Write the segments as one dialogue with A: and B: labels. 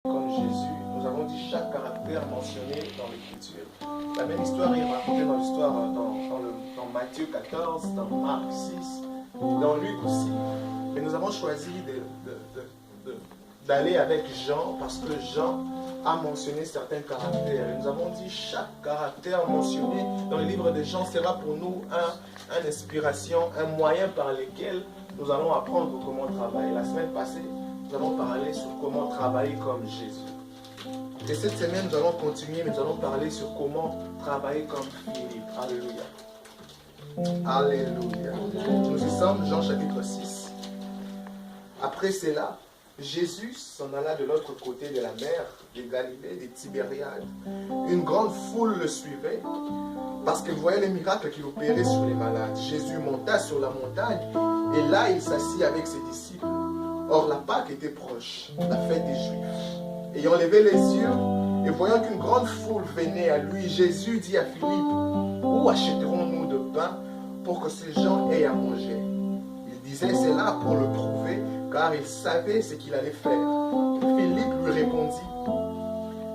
A: comme Jésus, nous avons dit chaque caractère mentionné dans l'Écriture. La même histoire est racontée dans l'histoire dans Matthieu 14, dans Marc 6, dans Luc aussi. Mais nous avons choisi d'aller avec Jean parce que Jean a mentionné certains caractères. Et nous avons dit chaque caractère mentionné dans le livre de Jean sera pour nous une inspiration, un moyen par lequel nous allons apprendre comment travailler. La semaine passée, nous allons parler sur comment travailler comme Jésus. Et cette semaine, nous allons continuer, mais nous allons parler sur comment travailler comme Philippe. Alléluia. Alléluia. Nous y sommes, Jean chapitre 6. Après cela, Jésus s'en alla de l'autre côté de la mer, de Galilée, de Tibériade. Une grande foule le suivait parce qu'elle voyait les miracles qu'il opérait sur les malades. Jésus monta sur la montagne et là il s'assit avec ses disciples. Or la Pâque était proche, la fête des Juifs. Ayant levé les yeux et voyant qu'une grande foule venait à lui, Jésus dit à Philippe, où achèterons-nous de pain pour que ces gens aient à manger? Il disait cela pour le prouver, car il savait ce qu'il allait faire. Philippe lui répondit,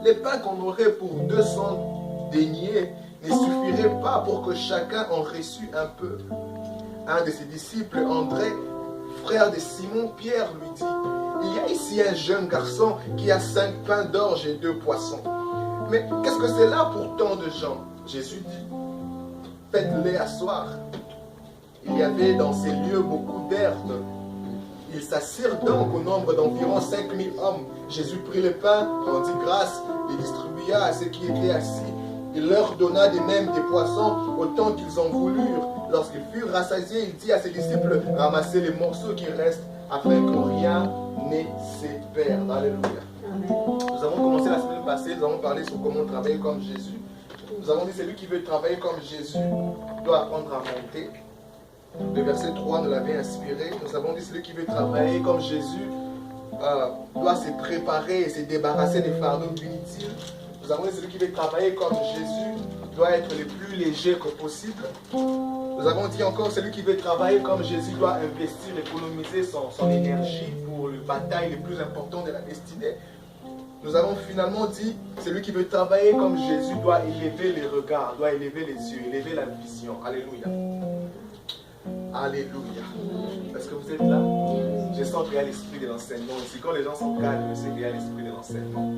A: les pains qu'on aurait pour 200 deniers ne suffiraient pas pour que chacun en reçût un peu. Un de ses disciples, André, frère de Simon, Pierre, lui dit, il y a ici un jeune garçon qui a 5 pains d'orge et 2 poissons. Mais qu'est-ce que c'est là pour tant de gens? Jésus dit, faites-les asseoir. Il y avait dans ces lieux beaucoup d'herbes. Ils s'assirent donc au nombre d'environ 5000 hommes. Jésus prit le pain, rendit grâce, les distribua à ceux qui étaient assis. Il leur donna de même des poissons autant qu'ils en voulurent. Lorsqu'ils furent rassasiés, il dit à ses disciples, ramassez les morceaux qui restent afin que rien ne se perde. Alléluia. Nous avons commencé la semaine passée, nous avons parlé sur comment travailler comme Jésus. Nous avons dit celui qui veut travailler comme Jésus doit apprendre à monter. Le verset 3 nous l'avait inspiré. Nous avons dit celui qui veut travailler comme Jésus doit se préparer et se débarrasser des fardeaux inutiles. Nous avons dit celui qui veut travailler comme Jésus doit être le plus léger que possible. Nous avons dit encore celui qui veut travailler comme Jésus doit investir, économiser son énergie pour les batailles les plus importantes de la destinée. Nous avons finalement dit celui qui veut travailler comme Jésus doit élever les regards, doit élever les yeux, élever la vision. Alléluia. Alléluia. Est-ce que vous êtes là? Je sens qu'il y a l'esprit de l'enseignement ici. Quand les gens sont calmes, je sais qu'il y a l'esprit de l'enseignement.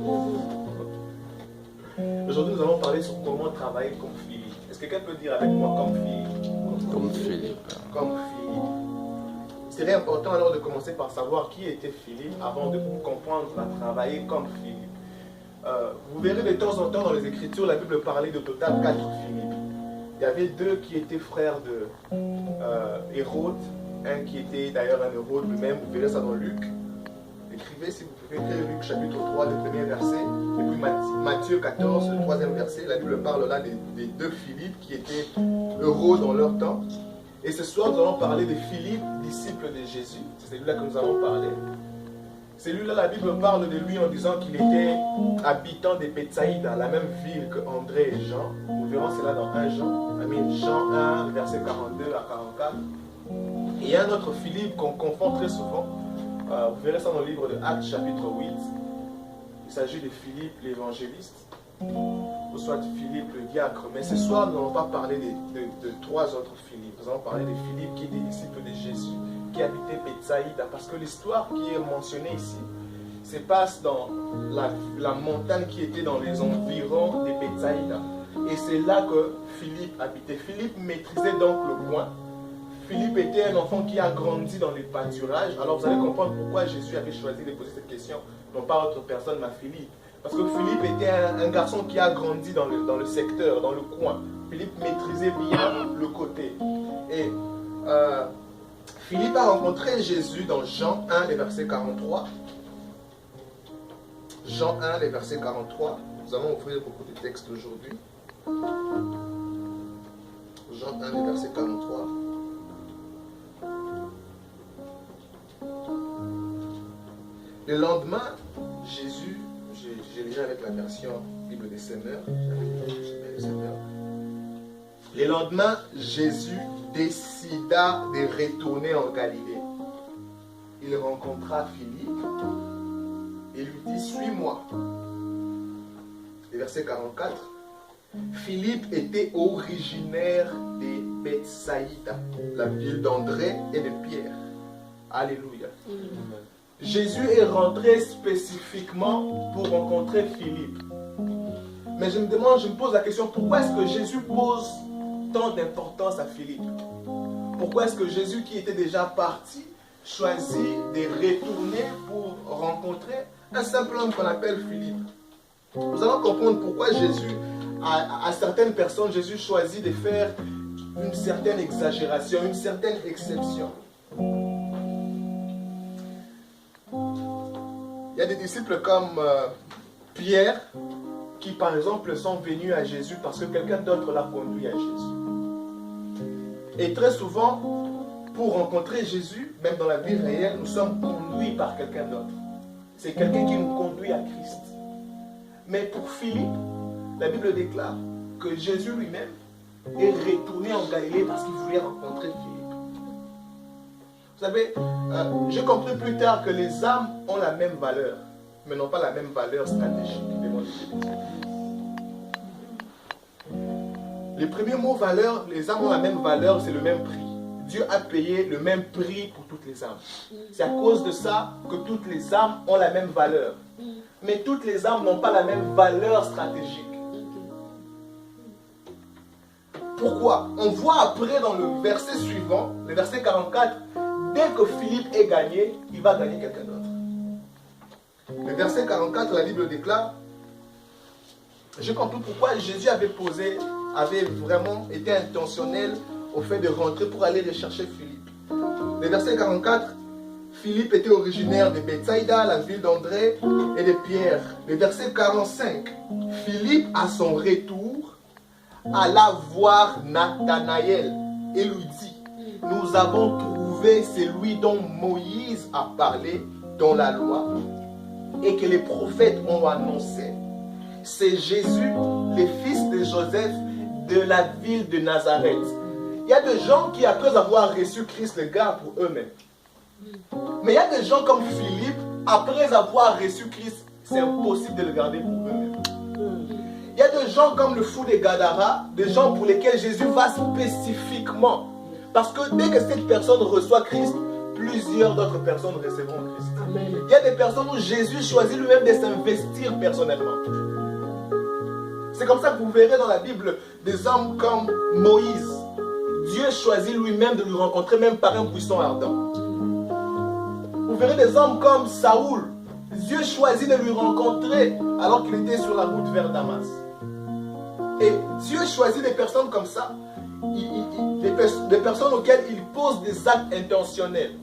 A: Aujourd'hui, nous allons parler sur comment travailler comme Philippe. Est-ce que quelqu'un peut dire avec moi comme Philippe?
B: Comme Philippe.
A: Comme Philippe. Il serait important alors de commencer par savoir qui était Philippe avant de comprendre à travailler comme Philippe. Vous verrez de temps en temps dans les Écritures, la Bible parlait de total 4 Philippe. Il y avait 2 qui étaient frères de Hérode, un qui était d'ailleurs un Hérode lui-même, vous verrez ça dans Luc. Écrivez si vous pouvez écrire Luc chapitre 3, le premier verset, et puis Matthieu 14, le 3e verset. La Bible parle là des 2 Philippe qui étaient heureux dans leur temps. Et ce soir, nous allons parler de Philippe, disciple de Jésus. C'est celui-là que nous allons parler. Celui-là, la Bible parle de lui en disant qu'il était habitant de Bethsaïda, la même ville que André et Jean. Nous verrons cela dans 1 Jean 1, verset 42 à 44. Et il y a un autre Philippe qu'on confond très souvent. Vous verrez ça dans le livre de Actes, chapitre 8. Il s'agit de Philippe l'évangéliste, ou soit Philippe le diacre. Mais ce soir, nous n'allons pas parler de 3 autres Philippe. Nous allons parler de Philippe qui était disciple de Jésus, qui habitait Bethsaïda. Parce que l'histoire qui est mentionnée ici se passe dans la montagne qui était dans les environs de Bethsaïda. Et c'est là que Philippe habitait. Philippe maîtrisait donc le coin. Philippe était un enfant qui a grandi dans les pâturages. Alors vous allez comprendre pourquoi Jésus avait choisi de poser cette question, non pas autre personne, mais Philippe. Parce que Philippe était un garçon qui a grandi dans le secteur, dans le coin. Philippe maîtrisait bien le côté. Et Philippe a rencontré Jésus dans Jean 1, les versets 43. Jean 1, les versets 43. Nous allons ouvrir beaucoup de textes aujourd'hui. Jean 1, les versets 43. Le lendemain, Jésus, j'ai lu avec la version Bible des Seigneurs. Le lendemain, Jésus décida de retourner en Galilée. Il rencontra Philippe et lui dit, dit, suis-moi. Et verset 44, Philippe était originaire de Bethsaïda, la ville d'André et de Pierre. Alléluia. Jésus est rentré spécifiquement pour rencontrer Philippe. Mais je me pose la question, pourquoi est-ce que Jésus pose tant d'importance à Philippe? Pourquoi est-ce que Jésus, qui était déjà parti, choisit de retourner pour rencontrer un simple homme qu'on appelle Philippe? Nous allons comprendre pourquoi Jésus, à certaines personnes, Jésus choisit de faire une certaine exagération, une certaine exception. Il y a des disciples comme Pierre, qui par exemple sont venus à Jésus parce que quelqu'un d'autre l'a conduit à Jésus. Et très souvent, pour rencontrer Jésus, même dans la vie réelle, nous sommes conduits par quelqu'un d'autre. C'est quelqu'un qui nous conduit à Christ. Mais pour Philippe, la Bible déclare que Jésus lui-même est retourné en Galilée parce qu'il voulait rencontrer Philippe. Vous savez, j'ai compris plus tard que les âmes ont la même valeur, mais n'ont pas la même valeur stratégique. Les premiers mots valeur, les âmes ont la même valeur, c'est le même prix. Dieu a payé le même prix pour toutes les âmes. C'est à cause de ça que toutes les âmes ont la même valeur. Mais toutes les âmes n'ont pas la même valeur stratégique. Pourquoi? On voit après dans le verset suivant, le verset 44, dès que Philippe est gagné, il va gagner quelqu'un d'autre. Le verset 44, la Bible déclare, j'ai compris pourquoi Jésus avait vraiment été intentionnel au fait de rentrer pour aller rechercher Philippe. Le verset 44, Philippe était originaire de Bethsaïda, la ville d'André et de Pierre. Le verset 45, Philippe à son retour alla voir Nathanaël et lui dit, nous avons trouvé celui dont Moïse a parlé dans la loi et que les prophètes ont annoncé. C'est Jésus, le fils de Joseph de la ville de Nazareth. Il y a des gens qui, après avoir reçu Christ, le gardent pour eux-mêmes. Mais il y a des gens comme Philippe, après avoir reçu Christ, c'est impossible de le garder pour eux-mêmes. Il y a des gens comme le fou de Gadara, des gens pour lesquels Jésus va spécifiquement. Parce que dès que cette personne reçoit Christ, plusieurs d'autres personnes recevront Christ. Amen. Il y a des personnes où Jésus choisit lui-même de s'investir personnellement. C'est comme ça que vous verrez dans la Bible des hommes comme Moïse. Dieu choisit lui-même de lui rencontrer même par un buisson ardent. Vous verrez des hommes comme Saoul. Dieu choisit de lui rencontrer alors qu'il était sur la route vers Damas. Et Dieu choisit des personnes comme ça, des personnes auxquelles il pose des actes intentionnels.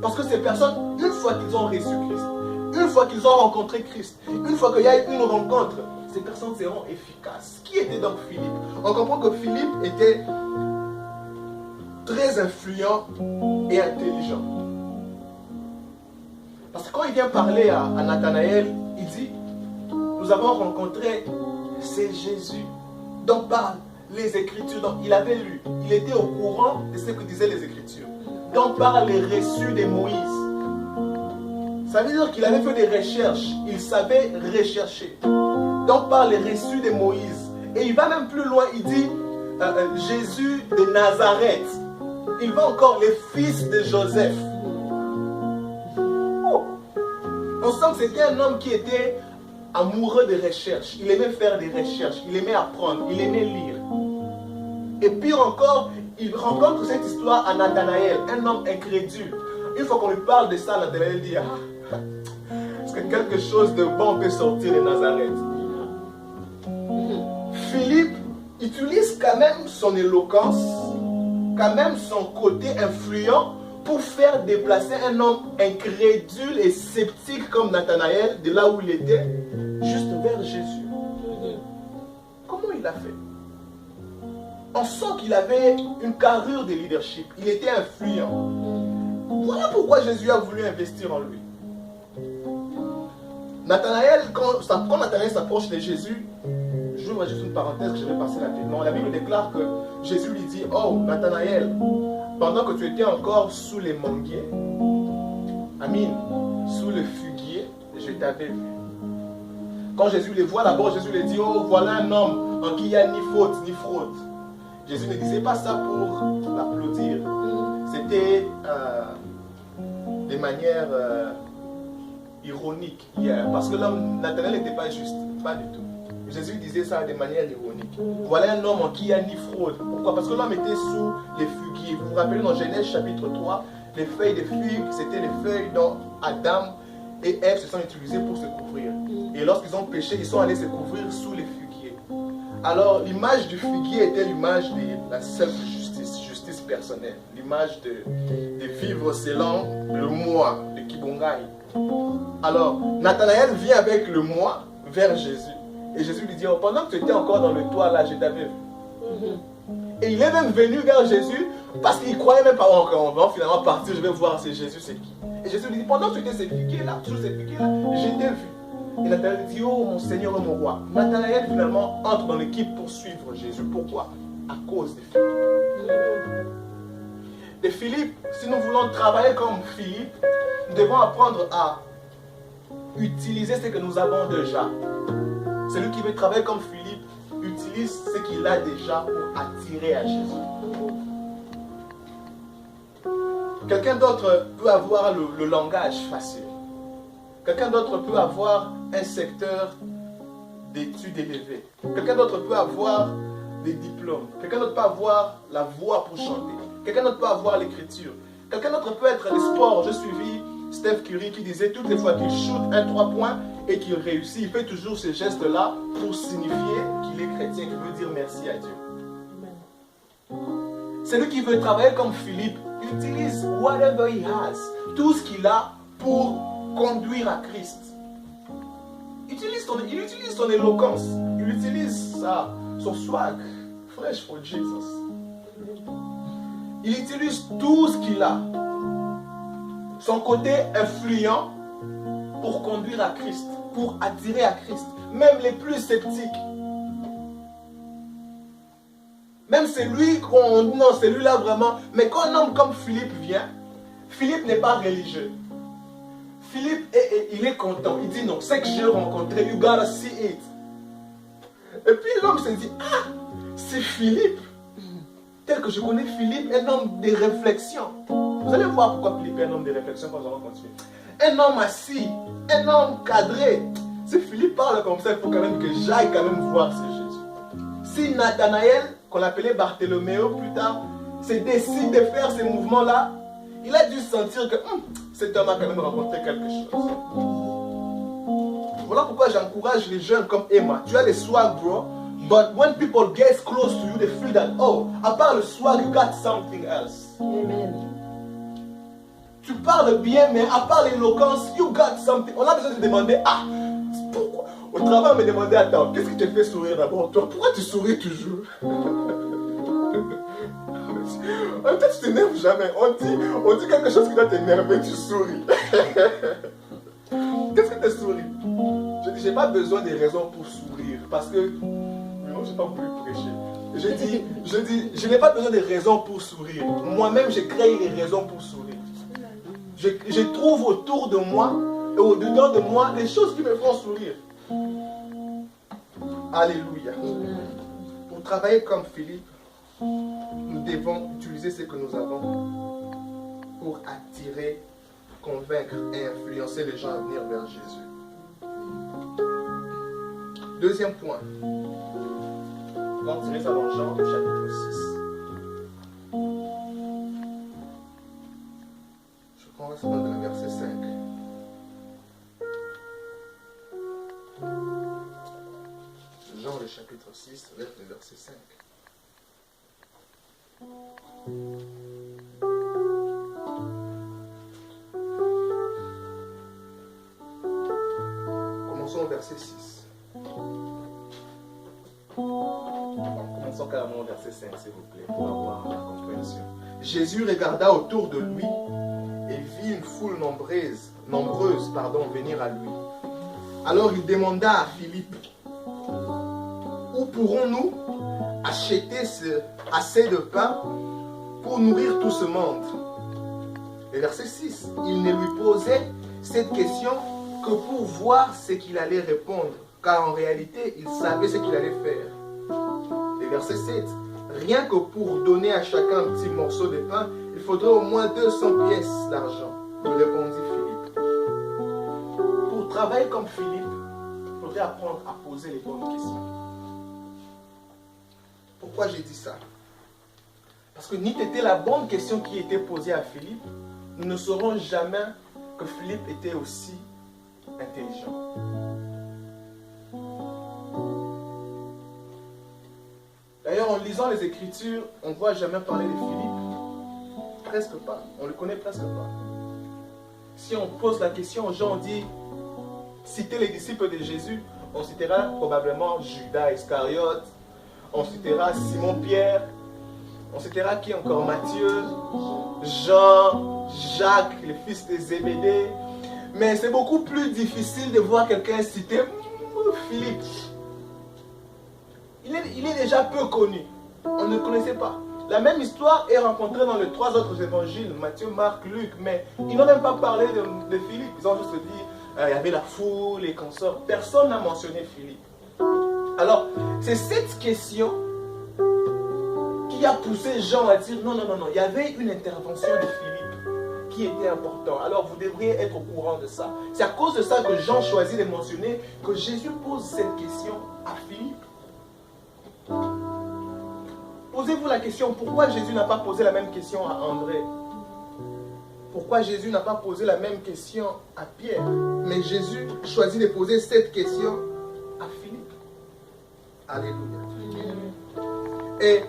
A: Parce que ces personnes, une fois qu'ils ont reçu Christ, une fois qu'ils ont rencontré Christ, une fois qu'il y a eu une rencontre, ces personnes seront efficaces. Qui était donc Philippe? On comprend que Philippe était très influent et intelligent. Parce que quand il vient parler à Nathanaël, il dit, nous avons rencontré, c'est Jésus dont parlent les Écritures. Donc il avait lu, il était au courant de ce que disaient les Écritures. Dont parlent les reçus de Moïse. Ça veut dire qu'il avait fait des recherches, il savait rechercher. Dont parlent les reçus de Moïse. Et il va même plus loin, il dit Jésus de Nazareth. Il va encore les fils de Joseph. On sent que c'était un homme qui était amoureux de recherche. Il aimait faire des recherches, il aimait apprendre, il aimait lire. Et pire encore, il rencontre cette histoire à Nathanaël, un homme incrédule. Une fois qu'on lui parle de ça, Nathanaël dit, est-ce que quelque chose de bon peut sortir de Nazareth? Philippe utilise quand même son éloquence, quand même son côté influent pour faire déplacer un homme incrédule et sceptique comme Nathanaël, de là où il était, juste vers Jésus. Comment il a fait? On sent qu'il avait une carrure de leadership. Il était influent. Voilà pourquoi Jésus a voulu investir en lui. Nathanaël, quand Nathanaël s'approche de Jésus, j'ouvre juste une parenthèse que je vais passer rapidement. La Bible déclare que Jésus lui dit, oh Nathanaël, pendant que tu étais encore sous les manguiers, Amin, sous le figuier, t'avais vu. Quand Jésus les voit d'abord, Jésus les dit, oh, voilà un homme en qui il n'y a ni faute ni fraude. Jésus ne disait pas ça pour l'applaudir. C'était de manière ironique. Parce que l'homme Nathanaël n'était pas juste, pas du tout. Jésus disait ça de manière ironique. Voilà un homme en qui il n'y a ni fraude. Pourquoi? Parce que l'homme était sous les figuiers. Vous vous rappelez dans Genèse chapitre 3, les feuilles de figues, c'était les feuilles dont Adam et Ève se sont utilisées pour se couvrir. Et lorsqu'ils ont péché, ils sont allés se couvrir sous les figuiers. Alors l'image du figuier était l'image de la self-justice, justice personnelle. L'image de vivre selon le moi, le kibongai. Alors Nathanaël vient avec le moi vers Jésus. Et Jésus lui dit, oh, pendant que tu étais encore dans le toit là, je t'avais vu. Et il est même venu vers Jésus parce qu'il ne croyait même pas encore. On va finalement partir, je vais voir si Jésus c'est qui. Et Jésus lui dit, pendant que tu étais ces figuiers là, toujours ces figuiers là, je t'ai vu. Et Nathanaël dit, oh mon Seigneur et mon roi. Nathanaël finalement entre dans l'équipe pour suivre Jésus. Pourquoi? À cause de Philippe. De Philippe, si nous voulons travailler comme Philippe, nous devons apprendre à utiliser ce que nous avons déjà. Celui qui veut travailler comme Philippe utilise ce qu'il a déjà pour attirer à Jésus. Quelqu'un d'autre peut avoir le langage facile. Quelqu'un d'autre peut avoir un secteur d'études élevées. Quelqu'un d'autre peut avoir des diplômes. Quelqu'un d'autre peut avoir la voix pour chanter. Quelqu'un d'autre peut avoir l'écriture. Quelqu'un d'autre peut être les sports. J'ai suivi Steph Curry qui disait toutes les fois qu'il shoot un 3 points et qu'il réussit, il fait toujours ces gestes-là pour signifier qu'il est chrétien, qu'il veut dire merci à Dieu. Celui qui veut travailler comme Philippe utilise whatever he has, tout ce qu'il a pour conduire à Christ. Il utilise son éloquence, il utilise son swag, fresh for Jesus. Il utilise tout ce qu'il a, son côté influent pour conduire à Christ, pour attirer à Christ, même les plus sceptiques. Même celui qu'on dit non, celui-là vraiment. Mais quand un homme comme Philippe vient, Philippe n'est pas religieux. Philippe, il est content. Il dit non, c'est que j'ai rencontré, you gotta see it. Et puis l'homme se dit, ah, c'est Philippe. Tel que je connais Philippe, un homme de réflexion. Vous allez voir pourquoi Philippe est un homme de réflexion quand nous allons continuer. Un homme assis, un homme cadré. Si Philippe parle comme ça, il faut quand même que j'aille quand même voir ce Jésus. Si Nathanaël, qu'on appelait Bartholoméo plus tard, se décide de faire ces mouvements-là, il a dû sentir que cet homme a quand même rencontré quelque chose. Voilà pourquoi j'encourage les jeunes comme Emma. Tu as les swag, bro. But when people get close to you, they feel that, oh, à part le swag, you got something else.
B: Amen.
A: Tu parles bien, mais à part l'éloquence, you got something. On a besoin de demander, ah, pourquoi? Au travail, on me demandait, attends, qu'est-ce qui te fait sourire d'abord? Toi, pourquoi tu souris toujours? En même temps, tu t'énerves jamais. On dit quelque chose qui doit t'énerver, tu souris. Qu'est-ce que tu souris? Je dis, j'ai pas besoin de raisons pour sourire. Parce que, non, je n'ai pas voulu prêcher. Je dis, je n'ai pas besoin de raisons pour sourire. Moi-même, j'ai créé les raisons pour sourire. Je trouve autour de moi et au-dedans de moi des choses qui me font sourire. Alléluia. Pour travailler comme Philippe, nous devons utiliser ce que nous avons pour attirer, convaincre et influencer les gens à venir vers Jésus. Deuxième point. On va tirer ça dans Jean chapitre 6. Je commence par le verset 5. Jean le chapitre 6, avec le verset 5. Commençons au verset 6. Commençons carrément au verset 5, s'il vous plaît, pour avoir la compréhension. Jésus regarda autour de lui et vit une foule nombreuse venir à lui. Alors il demanda à Philippe, où pourrons-nous acheter assez de pain pour nourrir tout ce monde? Et verset 6, il ne lui posait cette question que pour voir ce qu'il allait répondre, car en réalité, il savait ce qu'il allait faire. Et verset 7. Rien que pour donner à chacun un petit morceau de pain, il faudrait au moins 200 pièces d'argent, lui répondit Philippe. Pour travailler comme Philippe, il faudrait apprendre à poser les bonnes questions. Pourquoi j'ai dit ça? Parce que ni était la bonne question qui était posée à Philippe, nous ne saurons jamais que Philippe était aussi intelligent. D'ailleurs, en lisant les Écritures, on ne voit jamais parler de Philippe. Presque pas. On ne le connaît presque pas. Si on pose la question aux gens, on dit, citez les disciples de Jésus, on citera probablement Judas Iscariote, on citera Simon-Pierre, on citera qui encore? Matthieu, Jean, Jacques, les fils de Zébédée. Mais c'est beaucoup plus difficile de voir quelqu'un citer Philippe. Il est déjà peu connu. On ne le connaissait pas. La même histoire est rencontrée dans les 3 autres évangiles, Matthieu, Marc, Luc, mais ils n'ont même pas parlé de Philippe. Ils ont juste dit, il y avait la foule, les consorts. Personne n'a mentionné Philippe. Alors, c'est cette question qui a poussé Jean à dire, non, il y avait une intervention de Philippe qui était importante. Alors, vous devriez être au courant de ça. C'est à cause de ça que Jean choisit de mentionner que Jésus pose cette question à Philippe. Posez-vous la question, pourquoi Jésus n'a pas posé la même question à André? Pourquoi Jésus n'a pas posé la même question à Pierre? Mais Jésus choisit de poser cette question à Philippe. Alléluia. Et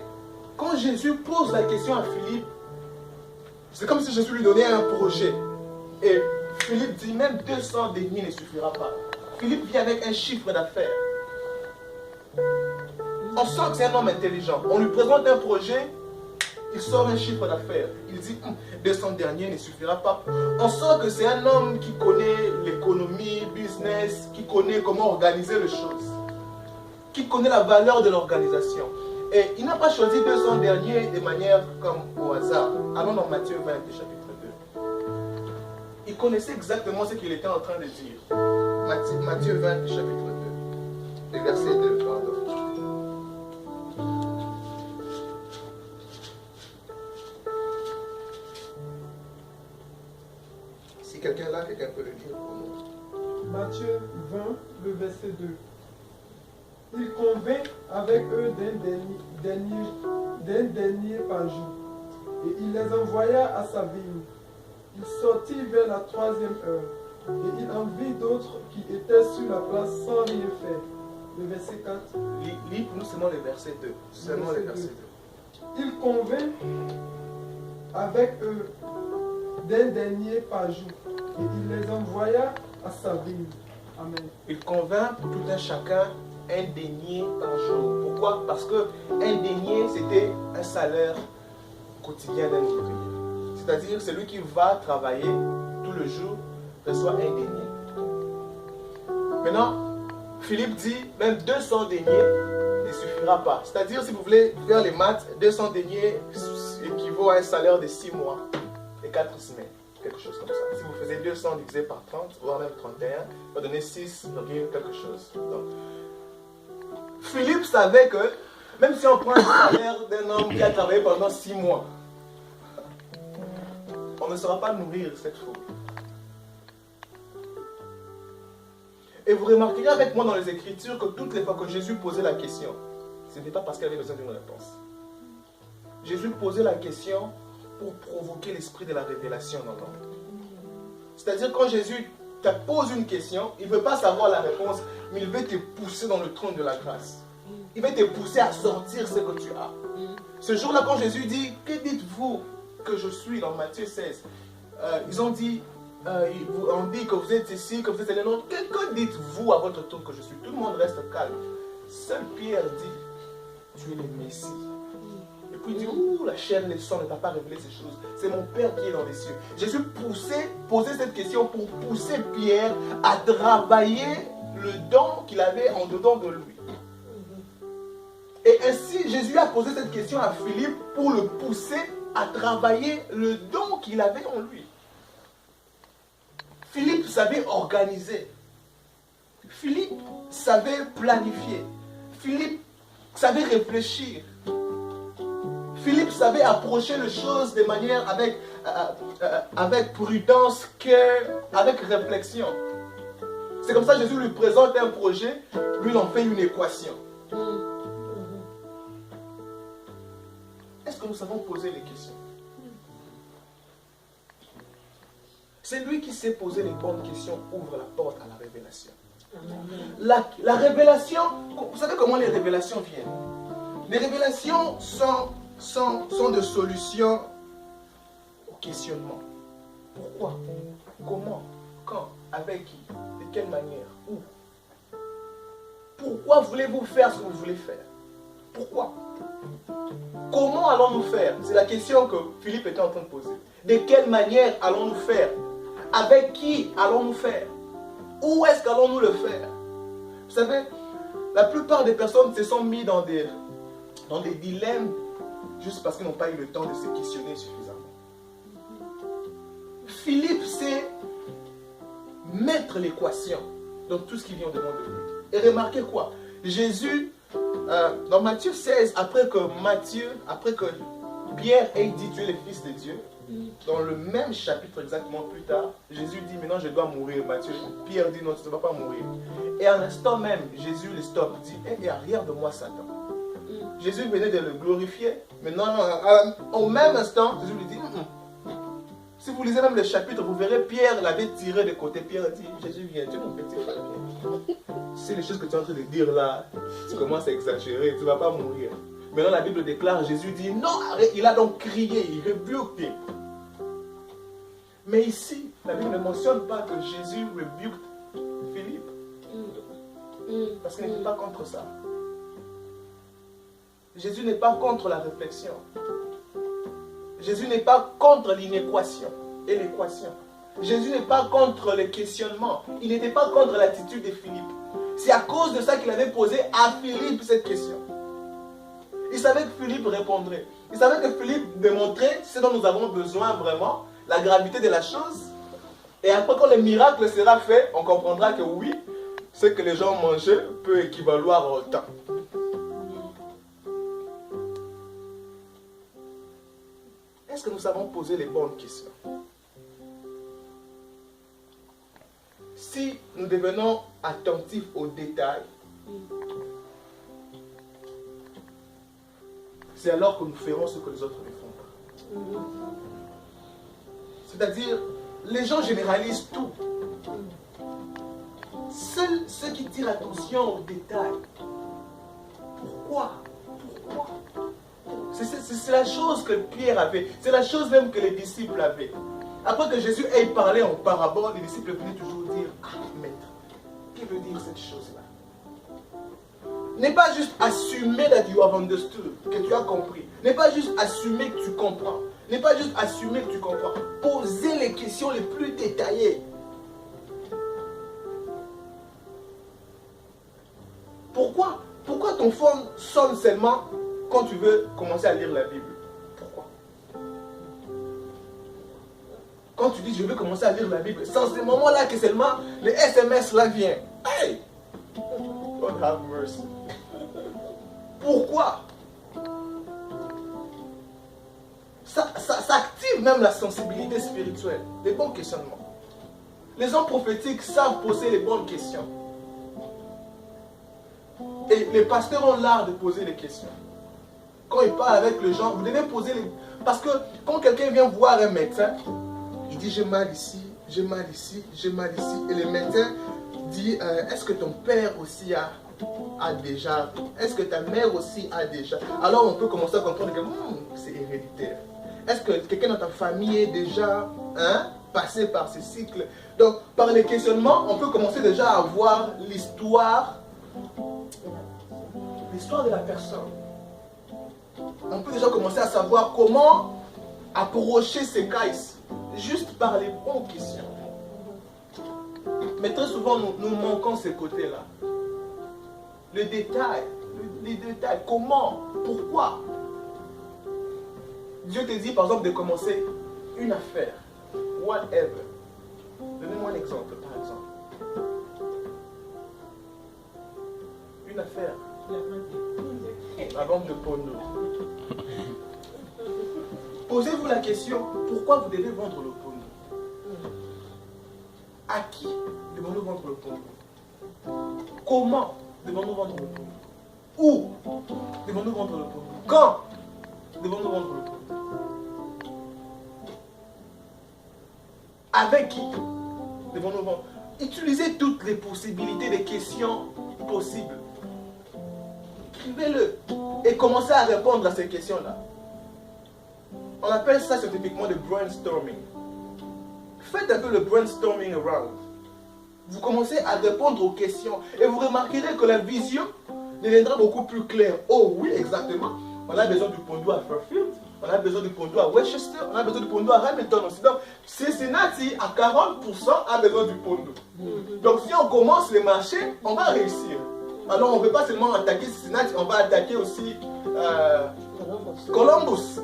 A: quand Jésus pose la question à Philippe, c'est comme si Jésus lui donnait un projet. Et Philippe dit, même 200 deniers ne suffira pas. Philippe vient avec un chiffre d'affaires. On sent que c'est un homme intelligent. On lui présente un projet, il sort un chiffre d'affaires. Il dit, 200 deniers ne suffira pas. On sent que c'est un homme qui connaît l'économie, business, qui connaît comment organiser les choses, qui connaît la valeur de l'organisation. Et il n'a pas choisi 200 deniers de manière comme au hasard. Allons dans Matthieu 20, chapitre 2. Il connaissait exactement ce qu'il était en train de dire. Matthieu 20, chapitre 2. Le verset 2, pardon. Si quelqu'un là, quelqu'un peut le lire pour nous.
B: Matthieu 20, le verset 2. Il convint avec eux d'un denier par jour, et il les envoya à sa ville. Il sortit vers la 3e heure, et il en vit d'autres qui étaient sur la place sans rien faire. Le verset 4.
A: Lis pour nous seulement le verset 2. Seulement le verset 2.
B: Il convint avec eux d'un denier par jour, et il les envoya à sa ville. Amen.
A: Il convainc pour tout un chacun un denier par jour. Pourquoi? Parce que un denier, c'était un salaire quotidien d'un ouvrier. C'est-à-dire, celui qui va travailler tout le jour reçoit un denier. Maintenant, Philippe dit, même 200 deniers ne suffira pas. C'est-à-dire, si vous voulez faire les maths, 200 deniers équivaut à un salaire de 6 mois et 4 semaines. Quelque chose comme ça. Si vous faisiez 200 divisé par 30, voire même 31, ça va donner 6, quelque chose. Donc, Philippe savait que, même si on prend le salaire d'un homme qui a travaillé pendant 6 mois, on ne saura pas nourrir cette foule. Et vous remarquerez avec moi dans les Écritures que toutes les fois que Jésus posait la question, ce n'était pas parce qu'il avait besoin d'une réponse. Jésus posait la question pour provoquer l'esprit de la révélation dans l'homme. C'est-à-dire quand Jésus te pose une question, il ne veut pas savoir la réponse, mais il veut te pousser dans le trône de la grâce. Il veut te pousser à sortir ce que tu as. Ce jour-là, quand Jésus dit, que dites-vous que je suis dans Matthieu 16, ils ont dit, on dit que vous êtes ici, que vous êtes les nôtres. Que dites-vous à votre tour que je suis? Tout le monde reste calme. Seul Pierre dit, tu es le Messie. Et puis il dit, ouh, la chair et le sang ne t'a pas révélé ces choses. C'est mon Père qui est dans les cieux. Jésus posait cette question pour pousser Pierre à travailler le don qu'il avait en dedans de lui. Et ainsi, Jésus a posé cette question à Philippe pour le pousser à travailler le don qu'il avait en lui. Philippe savait organiser. Philippe savait planifier. Philippe savait réfléchir. Philippe savait approcher les choses de manière avec prudence, avec réflexion. C'est comme ça que Jésus lui présente un projet, lui il en fait une équation. Est-ce que nous savons poser les questions? C'est lui qui sait poser les bonnes questions, ouvre la porte à la révélation. La révélation, vous savez comment les révélations viennent? Les révélations sont des solutions au questionnement. Pourquoi? Comment? Quand? Avec qui? De quelle manière? Où? Pourquoi voulez-vous faire ce que vous voulez faire? Pourquoi? Comment allons-nous faire? C'est la question que Philippe était en train de poser. De quelle manière allons-nous faire? Avec qui allons-nous faire? Où est-ce qu'allons-nous le faire? Vous savez, la plupart des personnes se sont mis dans des dilemmes juste parce qu'ils n'ont pas eu le temps de se questionner suffisamment. Philippe sait mettre l'équation dans tout ce qui vient au devant de lui. Et remarquez quoi? Jésus, dans Matthieu 16, après que Pierre ait dit tu es le Fils de Dieu, dans le même chapitre exactement plus tard, Jésus dit maintenant je dois mourir. Pierre dit non, tu ne vas pas mourir. Et à l'instant même, Jésus le stoppe, dit et arrière de moi Satan. Jésus venait de le glorifier. Maintenant, au même instant, Jésus lui dit si vous lisez même le chapitre, vous verrez Pierre l'avait tiré de côté. Pierre dit Jésus viens, tu es mon petit frère. C'est les choses que tu es en train de dire là, tu commences à exagérer, tu ne vas pas mourir. Maintenant la Bible déclare, Jésus dit non, arrête. Il a donc crié, il rebuke. Mais ici, la Bible ne mentionne pas que Jésus rebuke Philippe. Parce qu'il n'était pas contre ça. Jésus n'est pas contre la réflexion. Jésus n'est pas contre l'inéquation et l'équation. Jésus n'est pas contre le questionnement. Il n'était pas contre l'attitude de Philippe. C'est à cause de ça qu'il avait posé à Philippe cette question. Il savait que Philippe répondrait. Il savait que Philippe démontrait ce dont nous avons besoin vraiment, la gravité de la chose. Et après, quand le miracle sera fait, on comprendra que oui, ce que les gens mangeaient peut équivaloir au temps. Est-ce que nous savons poser les bonnes questions? Si nous devenons attentifs aux détails, c'est alors que nous ferons ce que les autres ne font pas. C'est-à-dire, les gens généralisent tout. Seuls ceux qui tirent attention aux détails. Pourquoi? C'est la chose que Pierre avait. C'est la chose même que les disciples avaient. Après que Jésus ait parlé en parabole, les disciples venaient toujours dire « Ah, maître, que veut dire cette chose-là » N'est pas juste assumer that you have understood, que tu as compris. N'est pas juste assumer que tu comprends. N'est pas juste assumer que tu comprends. Poser les questions les plus détaillées. Pourquoi ton phone sonne seulement quand tu veux commencer à lire la Bible? Pourquoi? Quand tu dis je veux commencer à lire la Bible, c'est en ce moment-là que seulement le SMS là vient. Hey! God have mercy. Pourquoi? Ça active même la sensibilité spirituelle, les bons questionnements. Les hommes prophétiques savent poser les bonnes questions. Et les pasteurs ont l'art de poser les questions. Quand ils parlent avec les gens, vous devez poser les... Parce que quand quelqu'un vient voir un médecin, il dit j'ai mal ici, j'ai mal ici, j'ai mal ici. Et le médecin dit est-ce que ton père aussi a déjà? Est-ce que ta mère aussi a déjà? Alors on peut commencer à comprendre que c'est héréditaire. Est-ce que quelqu'un dans ta famille est déjà passé par ce cycle? Donc par les questionnements, on peut commencer déjà à voir l'histoire de la personne. On peut déjà commencer à savoir comment approcher ces cas ici, juste par les bonnes questions. Mais très souvent, nous manquons ces côtés-là. Les détails, comment, pourquoi. Dieu te dit par exemple de commencer une affaire, whatever. Donnez-moi un exemple, par exemple. Une affaire. La vente de Pondo. Posez-vous la question, pourquoi vous devez vendre le Pondo? À qui devons-nous vendre le Pondo? Comment devons-nous vendre le Pondo? Où devons-nous vendre le Pondo? Quand devons-nous vendre le Pondo? Avec qui devons-nous vendre? Utilisez toutes les possibilités, les questions possibles. Écrivez-le et commencez à répondre à ces questions-là. On appelle ça scientifiquement le brainstorming. Faites un peu le brainstorming around. Vous commencez à répondre aux questions et vous remarquerez que la vision deviendra beaucoup plus claire. Oh oui, exactement. On a besoin du Pondo à Fairfield, on a besoin du Pondo à Westchester, on a besoin du Pondo à Hamilton aussi. Donc, Cincinnati, à 40%, a besoin du Pondo. Donc, si on commence les marchés, on va réussir. Alors, on ne peut pas seulement attaquer Cincinnati, on va attaquer aussi Columbus.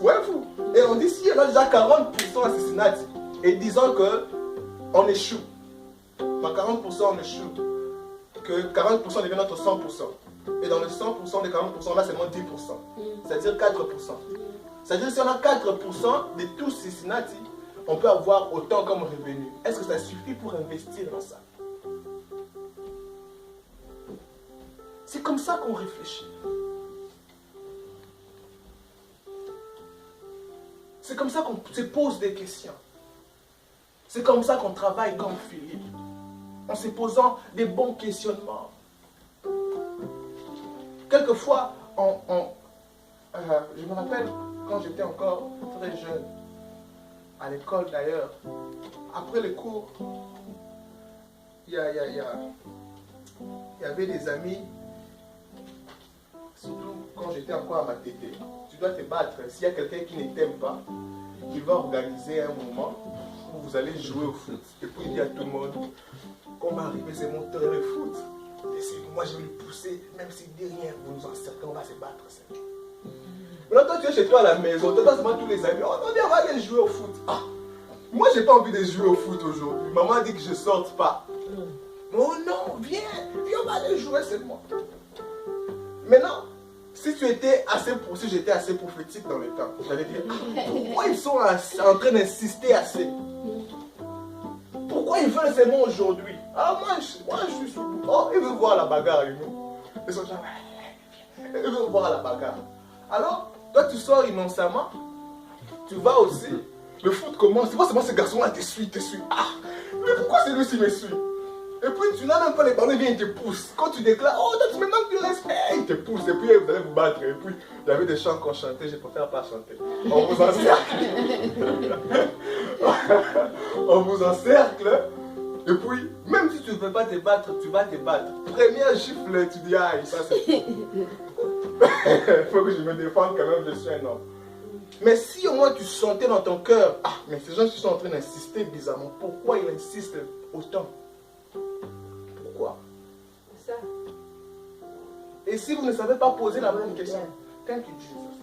A: Ouais, vous. Et on dit si on a déjà 40% à Cincinnati, et disons qu'on échoue. Dans 40%, on échoue. Que 40% devient notre 100%. Et dans le 100% des 40%, on a seulement 10%. C'est-à-dire 4%. C'est-à-dire si on a 4% de tout Cincinnati, on peut avoir autant comme revenu. Est-ce que ça suffit pour investir dans ça? C'est comme ça qu'on réfléchit. C'est comme ça qu'on se pose des questions. C'est comme ça qu'on travaille comme Philippe. En se posant des bons questionnements. Quelquefois, je me rappelle quand j'étais encore très jeune, à l'école d'ailleurs, après les cours, il y avait des amis, surtout quand j'étais encore à ma tété. Tu dois te battre. S'il y a quelqu'un qui ne t'aime pas, il va organiser un moment où vous allez jouer au foot. Et puis il dit à tout le monde, quand on va arriver, c'est mon terrain de foot. Moi je vais le pousser, même s'il dit rien, vous nous encerclez, on va se battre. Maintenant toi tu es chez toi à la maison, tu as seulement tous les amis, on va aller jouer au foot. Ah, moi j'ai pas envie de jouer au foot aujourd'hui. Maman dit que je sorte pas. Oh non, viens, on va aller jouer seulement. Maintenant, si tu étais assez, si j'étais assez prophétique dans le temps, j'allais dire, pourquoi ils sont en train d'insister assez? Pourquoi ils veulent seulement aujourd'hui? Ah, moi je suis sous. Oh, ils veulent voir la bagarre avec nous. Ils sont genre, ils veulent voir la bagarre. Alors, toi tu sors innocemment, tu vas aussi, le foot commence, c'est pas seulement ce garçon-là te suit. Ah, mais pourquoi celui-ci me suit? Et puis tu n'as même pas les ballons, il vient, il te pousse. Quand tu déclares, oh, toi tu me manques de respect, il te pousse. Et puis vous allez vous battre. Et puis il y avait des chants qu'on chantait, je préfère pas chanter. On vous encercle. On vous encercle. Et puis, même si tu ne veux pas te battre, tu vas te battre. Premier gifle, tu dis, aïe, ça c'est fou. Il faut que je me défende quand même, je suis un homme. Mais si au moins tu sentais dans ton cœur, ah, mais ces gens qui sont en train d'insister bizarrement, pourquoi ils insistent autant? Pourquoi?
C: Ça.
A: Et si vous ne savez pas poser la bonne question, thank you Jesus.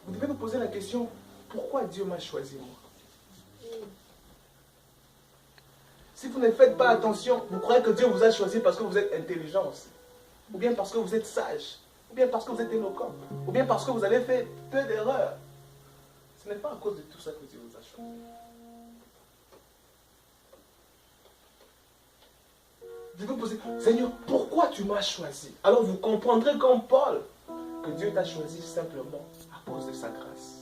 A: Vous devez vous poser la question, pourquoi Dieu m'a choisi moi? Si vous ne faites pas attention, vous croyez que Dieu vous a choisi parce que vous êtes intelligent aussi, ou bien parce que vous êtes sage, ou bien parce que vous êtes éloquent, ou bien parce que vous avez fait peu d'erreurs. Ce n'est pas à cause de tout ça que Dieu vous a choisi. Vous devez vous poser, Seigneur, pourquoi tu m'as choisi? Alors vous comprendrez comme Paul que Dieu t'a choisi simplement à cause de sa grâce.